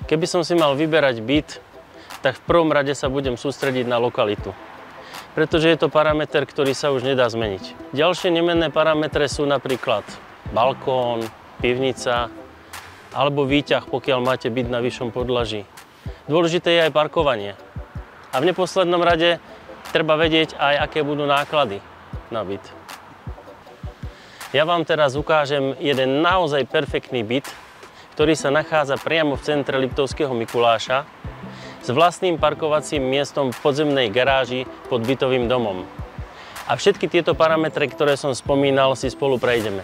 Keby som si mal vyberať byt, tak v prvom rade sa budem sústrediť na lokalitu. Pretože je to parameter, ktorý sa už nedá zmeniť. Ďalšie nemenné parametre sú napríklad balkón, pivnica alebo výťah, pokiaľ máte byt na vyššom podlaží. Dôležité je aj parkovanie. A v neposlednom rade treba vedieť aj, aké budú náklady na byt. Ja vám teraz ukážem jeden naozaj perfektný byt, ktorý sa nachádza priamo v centre Liptovského Mikuláša s vlastným parkovacím miestom v podzemnej garáži pod bytovým domom. A všetky tieto parametre, ktoré som spomínal, si spolu prejdeme.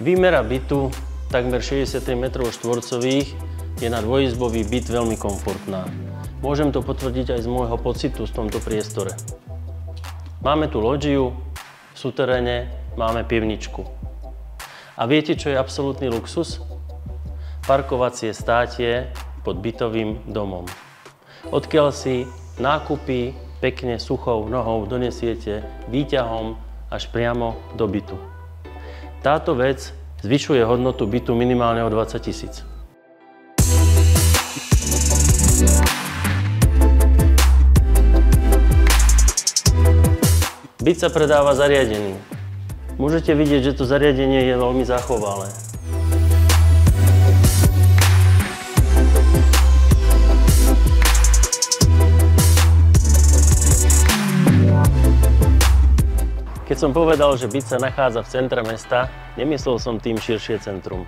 Výmera bytu, takmer 63 m2, je na dvojizbový byt veľmi komfortná. Môžem to potvrdiť aj z môjho pocitu v tomto priestore. Máme tu lóžiu, v suteréne máme pivničku. A viete, čo je absolútny luxus? Parkovacie státie pod bytovým domom. Odkiaľ si nákupy pekne suchou nohou donesiete výťahom až priamo do bytu. Táto vec zvyšuje hodnotu bytu minimálne o 20 000. Byt sa predáva zariadený. Môžete vidieť, že to zariadenie je veľmi zachovalé. Keď som povedal, že byt sa nachádza v centre mesta, nemyslel som tým širšie centrum.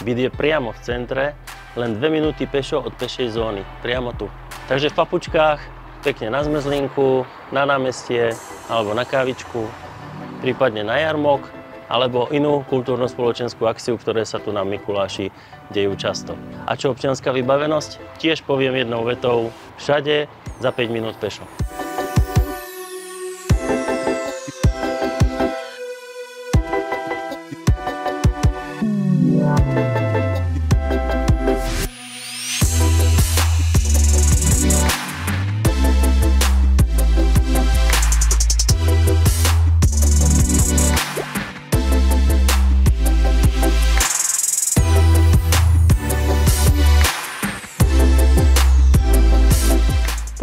Byt je priamo v centre, len 2 minúty pešo od pešej zóny, priamo tu. Takže v papučkách, pekne na zmrzlinku, na námestie alebo na kávičku, prípadne na jarmok alebo inú kultúrno-spoločenskú akciu, ktoré sa tu na Mikuláši dejú často. A čo občianska vybavenosť? Tiež poviem jednou vetou, všade za 5 minút pešo.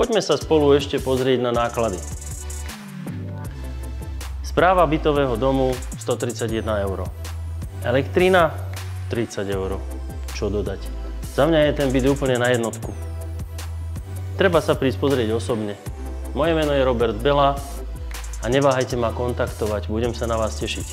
Poďme sa spolu ešte pozrieť na náklady. Správa bytového domu 131 €. Elektrína 30 €. Čo dodať? Za mňa je ten byt úplne na jednotku. Treba sa prísť pozrieť osobne. Moje meno je Robert Bela a neváhajte ma kontaktovať, budem sa na vás tešiť.